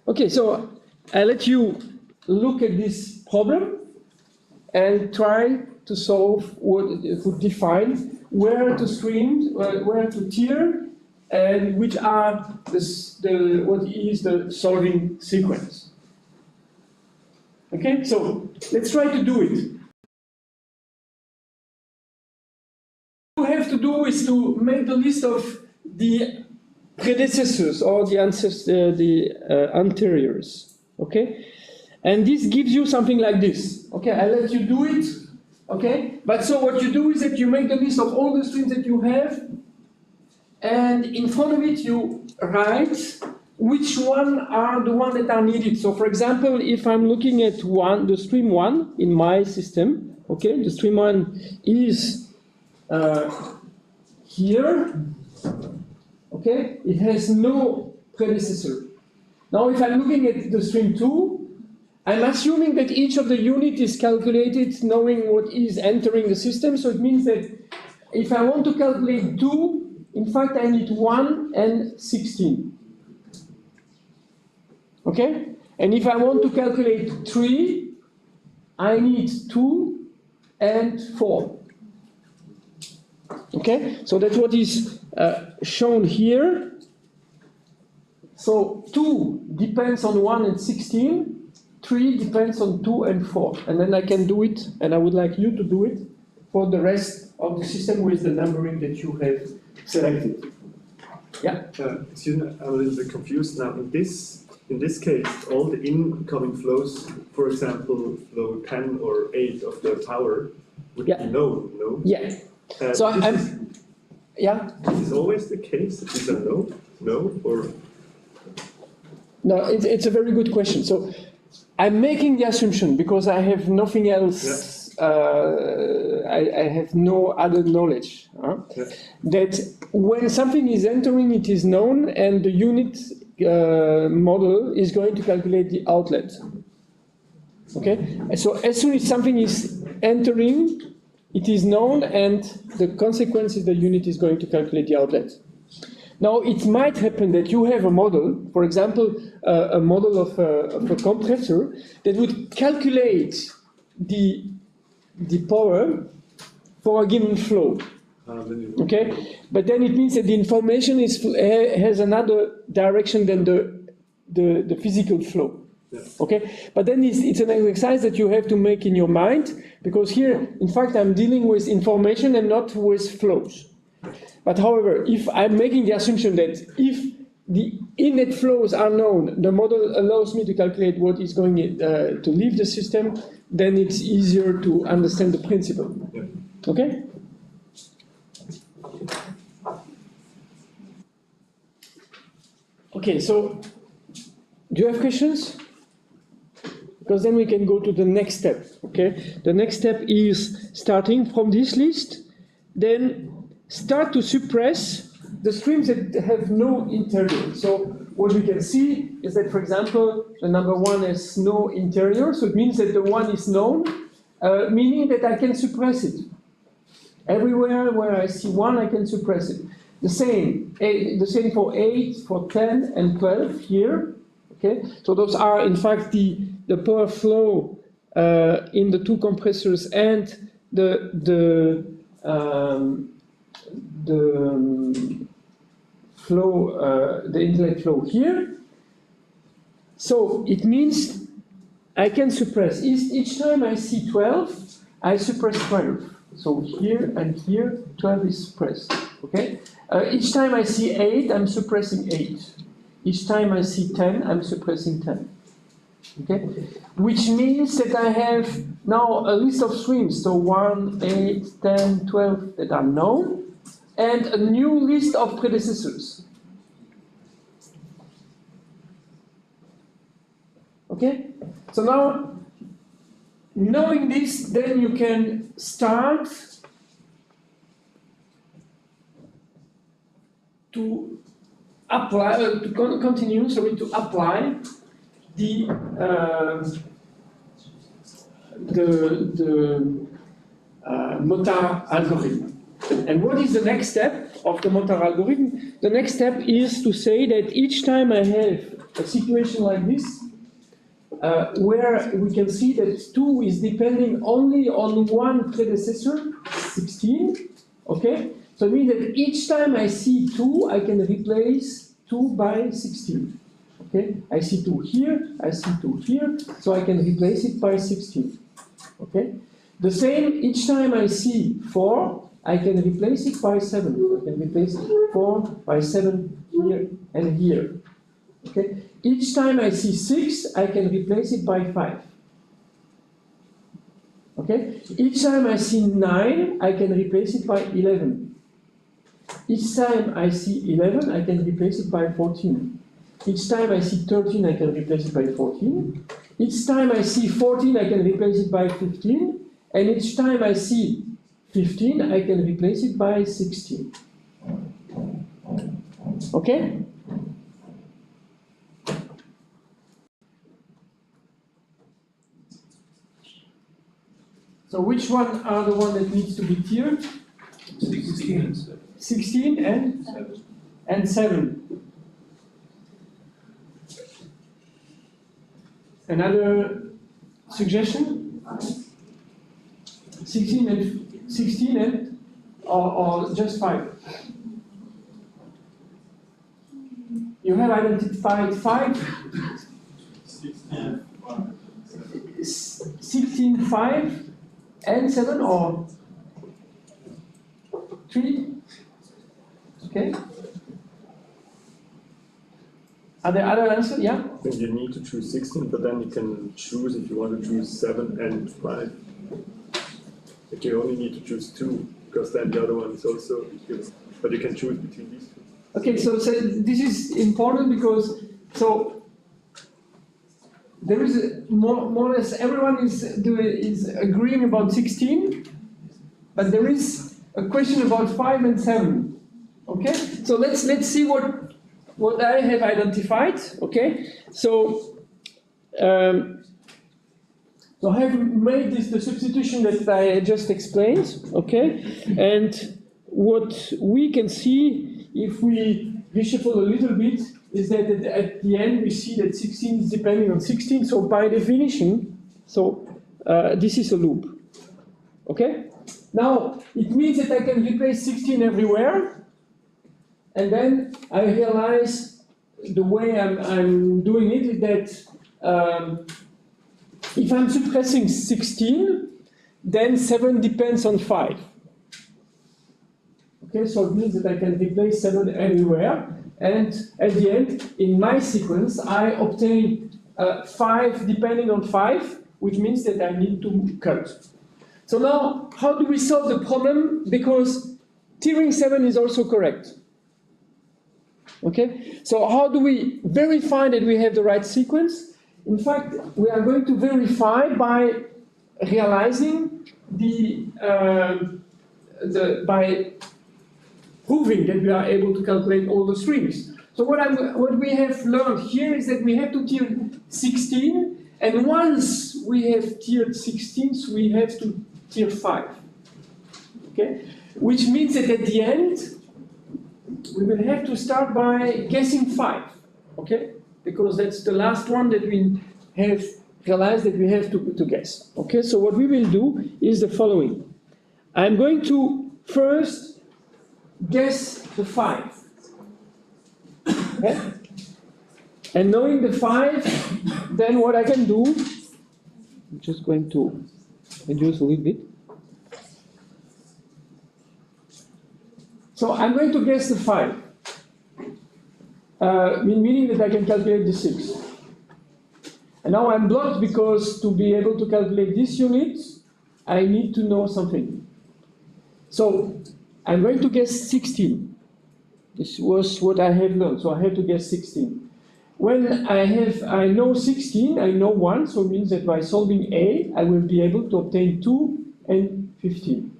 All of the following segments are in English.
Okay, so I let you look at this problem and try to solve to define where to stream, where to tier, and which are what is the solving sequence. Okay, so let's try to do it. What you have to do is to make the list of the predecessors or the anteriors. Okay, and this gives you something like this. Okay, I let you do it. Okay, but so what you do is that you make the list of all the streams that you have, and in front of it you write which one are the ones that are needed. So for example, if I'm looking at the stream 1 in my system, okay, the stream 1 is here, okay, it has no predecessor. Now if I'm looking at the stream 2, I'm assuming that each of the unit is calculated knowing what is entering the system, so it means that if I want to calculate 2, in fact I need 1 and 16. Okay? And if I want to calculate 3, I need 2 and 4. Okay? So that's what is shown here. So 2 depends on 1 and 16. 3 depends on 2 and 4. And then I can do it, and I would like you to do it for the rest of the system with the numbering that you have selected. Yeah? Excuse me, I'm a little bit confused now. In this case, all the incoming flows, for example, flow 10 or 8 of the power, would be known, no? Yeah. So yeah? Is always the case that these are no? No? Or? No, it's a very good question. So I'm making the assumption, because I have nothing else, I have no other knowledge, that when something is entering, it is known, and the unit model is going to calculate the outlet. Okay? So as soon as something is entering, it is known, and the consequence is the unit is going to calculate the outlet. Now, it might happen that you have a model, for example, a model of a compressor that would calculate the power for a given flow. Okay, but then it means that the information has another direction than the physical flow. Yeah. Okay, but then it's an exercise that you have to make in your mind, because here, in fact, I'm dealing with information and not with flows. But however, if I'm making the assumption that if the inlet flows are known, the model allows me to calculate what is going to leave the system, then it's easier to understand the principle. Yeah. Okay? Okay, so do you have questions? Because then we can go to the next step. Okay? The next step is starting from this list, then start to suppress the streams that have no interior. So what we can see is that, for example, the number 1 has no interior, so it means that the 1 is known, meaning that I can suppress it. Everywhere where I see 1, I can suppress it. The same for 8, for 10, and 12 here. Okay, so those are in fact the power flow in the two compressors and the flow, the inlet flow here. So it means I can suppress. Each time I see 12, I suppress 12. So here and here, 12 is suppressed. Okay. Each time I see 8, I'm suppressing 8. Each time I see 10, I'm suppressing 10. Okay. Which means that I have now a list of streams. So 1, 8, 10, 12 that are known, and a new list of predecessors. Okay? So now, knowing this, then you can start to apply, to apply the Motard algorithm. And what is the next step of the Motard algorithm? The next step is to say that each time I have a situation like this, where we can see that 2 is depending only on one predecessor, 16, okay? So it means that each time I see 2, I can replace 2 by 16, okay? I see 2 here, I see 2 here, so I can replace it by 16, okay? The same, each time I see 4, I can replace it by 7. I can replace 4 by 7 here and here, okay? Each time I see 6, I can replace it by 5. Okay? Each time I see 9, I can replace it by 11. Each time I see 11, I can replace it by 14. Each time I see 13, I can replace it by 14. Each time I see 14, I can replace it by 15. And each time I see 15, I can replace it by 16. Okay? So which one are the one that needs to be tiered? 16. 16 and 7. And 7. Another suggestion? 16 and or just 5. You have identified 5. 16, 5 and 7 or 3? Okay. Are there other answers? Yeah? I think you need to choose 16, but then you can choose if you want to choose 7 and 5. Like you only need to choose 2, because then the other one is also good. But you can choose between these two. Okay, so this is important because there is more or less everyone is agreeing about 16, but there is a question about 5 and 7. Okay, so let's see what I have identified. Okay, so I have made the substitution that I just explained. Okay, and what we can see if we reshuffle a little bit is that at the end we see that 16 is depending on 16. So by definition, this is a loop. Okay. Now it means that I can replace 16 everywhere. And then I realize the way I'm doing it is that if I'm suppressing 16, then 7 depends on 5. Okay, so it means that I can replace 7 everywhere. And at the end, in my sequence, I obtain 5 depending on 5, which means that I need to cut. So now, how do we solve the problem? Because tiering 7 is also correct. Okay, so how do we verify that we have the right sequence? In fact, we are going to verify by realizing by proving that we are able to calculate all the strings. So what we have learned here is that we have to tier 16, and once we have tiered 16, we have to tier 5. Okay, which means that at the end, we will have to start by guessing 5, okay? Because that's the last one that we have realized that we have to guess, okay? So what we will do is the following. I'm going to first guess the 5, okay? And knowing the 5, then what I can do, I'm just going to reduce a little bit. So I'm going to guess the 5, meaning that I can calculate the 6. And now I'm blocked because to be able to calculate this unit, I need to know something. So I'm going to guess 16. This was what I have learned, so I have to guess 16. When I know 16, I know 1, so it means that by solving A, I will be able to obtain 2 and 15.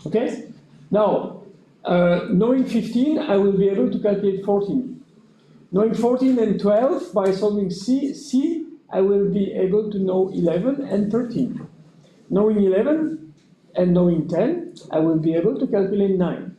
Okay? Now, knowing 15, I will be able to calculate 14. Knowing 14 and 12, by solving C, I will be able to know 11 and 13. Knowing 11 and knowing 10, I will be able to calculate 9.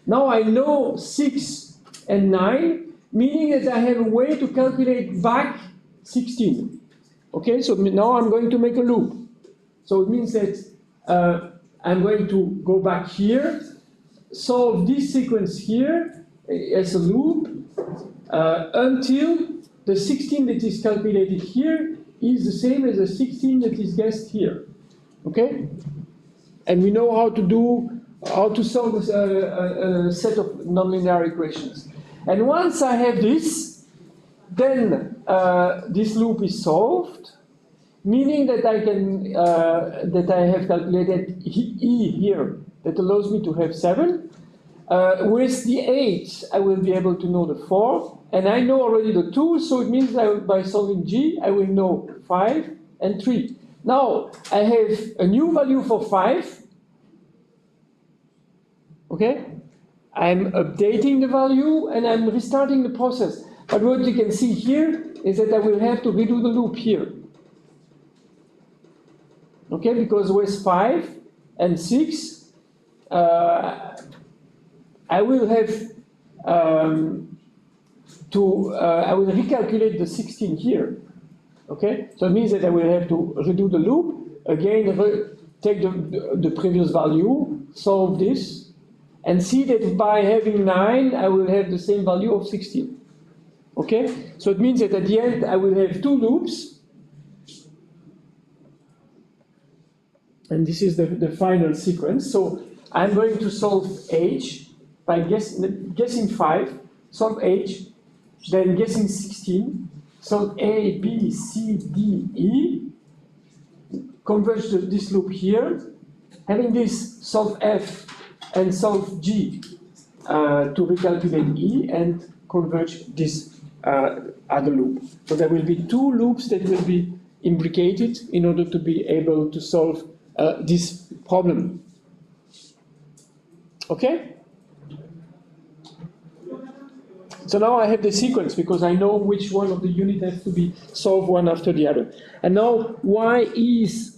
Now I know 6 and 9, meaning that I have a way to calculate back 16. Okay, so now I'm going to make a loop. So it means that I'm going to go back here, solve this sequence here as a loop until the 16 that is calculated here is the same as the 16 that is guessed here. Okay? And we know how to solve a set of nonlinear equations. And once I have this, then this loop is solved, meaning that I can that I have calculated E here that allows me to have 7. With the 8, I will be able to know the 4, and I know already the 2, so it means by solving G, I will know 5 and 3. Now, I have a new value for 5. Okay? I'm updating the value, and I'm restarting the process. But what you can see here is that I will have to redo the loop here. Okay, because with 5 and 6, I will have I will recalculate the 16 here. Okay, so it means that I will have to redo the loop again, take the previous value, solve this, and see that by having 9, I will have the same value of 16. Okay, so it means that at the end I will have 2 loops. And this is the final sequence. So I'm going to solve H by guessing 5, solve H, then guessing 16, solve A, B, C, D, E, converge this loop here, having this solve F and solve G to recalculate E and converge this other loop. So there will be 2 loops that will be imbricated in order to be able to solve this problem. Okay? So now I have the sequence because I know which one of the units has to be solved one after the other. And now, why is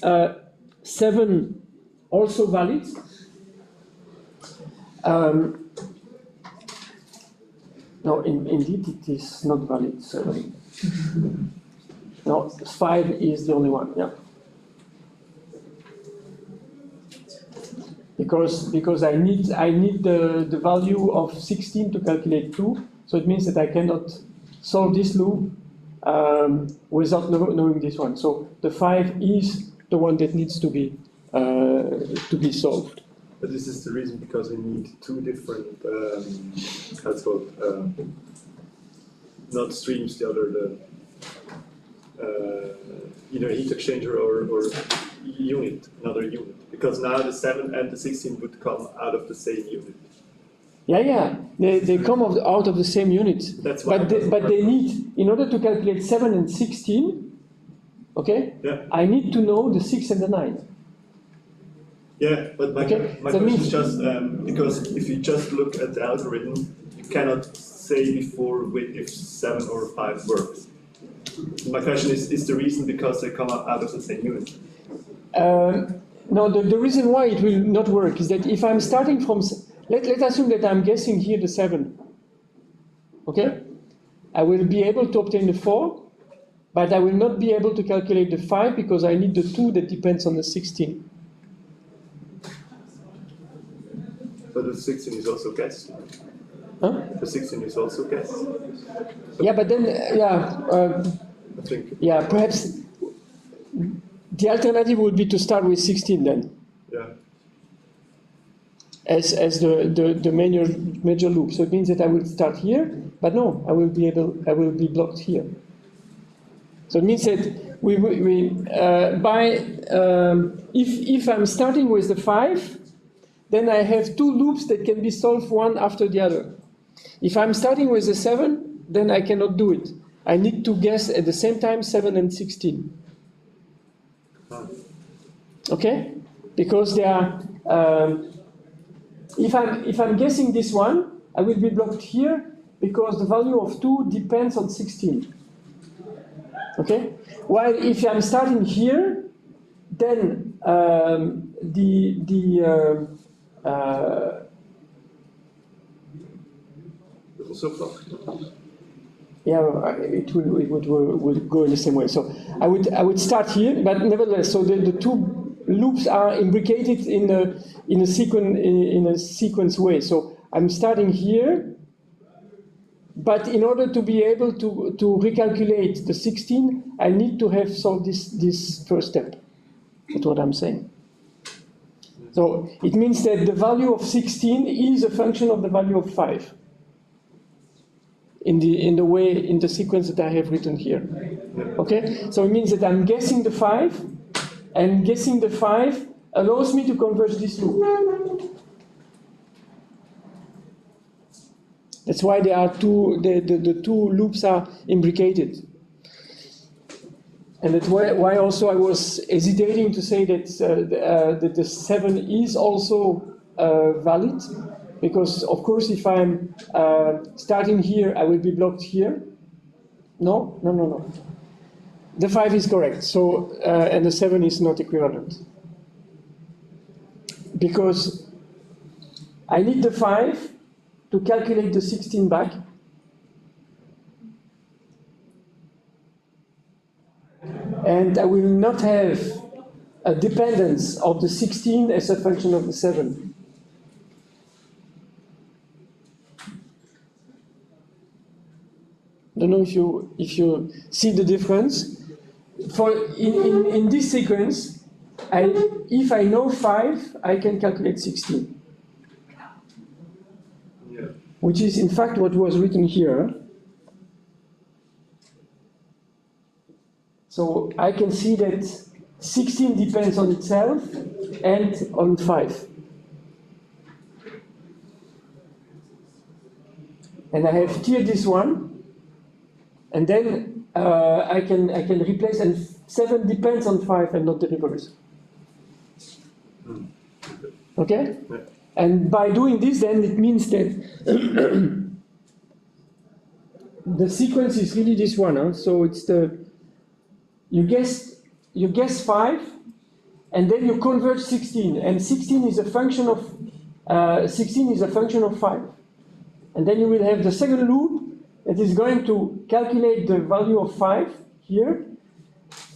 7 also valid? No, indeed it is not valid. 7. No, 5 is the only one. Yeah. Because I need the value of 16 to calculate 2, so it means that I cannot solve this loop without knowing this one. So the 5 is the one that needs to be solved. But this is the reason because we need 2 different how it's called not streams, the other either heat exchanger or unit, another unit. Because now the 7 and the 16 would come out of the same unit. Yeah, they come out of the same unit. That's why. But they need, in order to calculate 7 and 16, okay? Yeah. I need to know the 6 and the 9. Yeah, but my question is just because if you just look at the algorithm, you cannot say before if 7 or 5 works. My question is the reason because they come out of the same unit? No, the reason why it will not work is that if I'm starting from, let's assume that I'm guessing here the 7, okay? I will be able to obtain the 4, but I will not be able to calculate the 5 because I need the 2 that depends on the 16. But the 16 is also guessed. Huh? The 16 is also guessed. Yeah, but then, I think. Yeah, perhaps the alternative would be to start with 16 then. Yeah. As the major loop. So it means that I will start here, but no, I will be blocked here. So it means that if I'm starting with the 5, then I have 2 loops that can be solved one after the other. If I'm starting with the 7, then I cannot do it. I need to guess at the same time 7 and 16. Okay? Because they are. If I'm guessing this one, I will be blocked here because the value of 2 depends on 16. Okay? While if I'm starting here, then Also blocked. Yeah, it would go in the same way. So I would start here, but nevertheless, so the two loops are imbricated in a sequence way. So I'm starting here, but in order to be able to recalculate the 16, I need to have solved this first step. That's what I'm saying. So it means that the value of 16 is a function of the value of 5. In the sequence that I have written here. Okay? So it means that I'm guessing the 5, and guessing the 5 allows me to converge this loop. That's why there are the two loops are imbricated. And that's why also I was hesitating to say that the 7 is also valid. Because, of course, if I'm starting here, I will be blocked here. No. The 5 is correct, so, and the 7 is not equivalent. Because I need the 5 to calculate the 16 back. And I will not have a dependence of the 16 as a function of the 7. I don't know if you see the difference. In this sequence, if I know 5, I can calculate 16. Yeah. Which is in fact what was written here. So I can see that 16 depends on itself and on 5. And I have tiered this one. And then I can replace, and 7 depends on 5 and not the reverse. Okay? Yeah. And by doing this, then it means that the sequence is really this one. Huh? So it's you guess 5, and then you converge 16, and 16 is a function of 5, and then you will have the second loop. It is going to calculate the value of 5 here,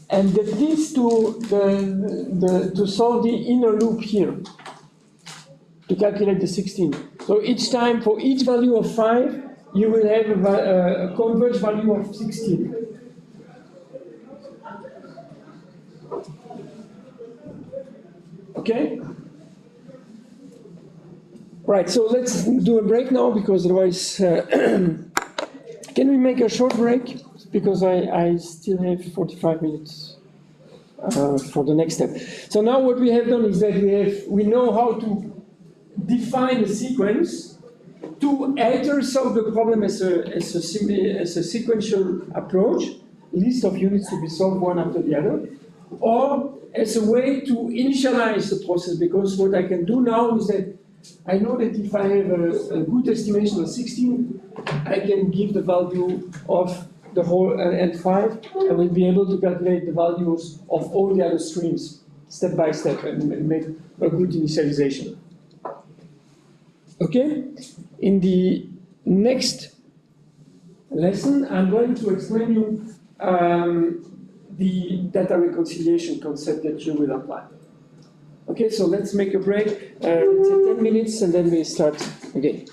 and that leads to to solve the inner loop here, to calculate the 16. So each time, for each value of 5, you will have a converged value of 16. Okay? Right, so let's do a break now, because otherwise... Can we make a short break? Because I still have 45 minutes for the next step. So now what we have done is that we know how to define a sequence to either solve the problem as a sequential approach, list of units to be solved one after the other, or as a way to initialize the process. Because what I can do now is that I know that if I have a good estimation of 16, I can give the value of the whole and 5. I will be able to calculate the values of all the other streams step by step and make a good initialization. Okay? In the next lesson, I'm going to explain you the data reconciliation concept that you will apply. Okay, so let's make a break, let's say 10 minutes, and then we start again.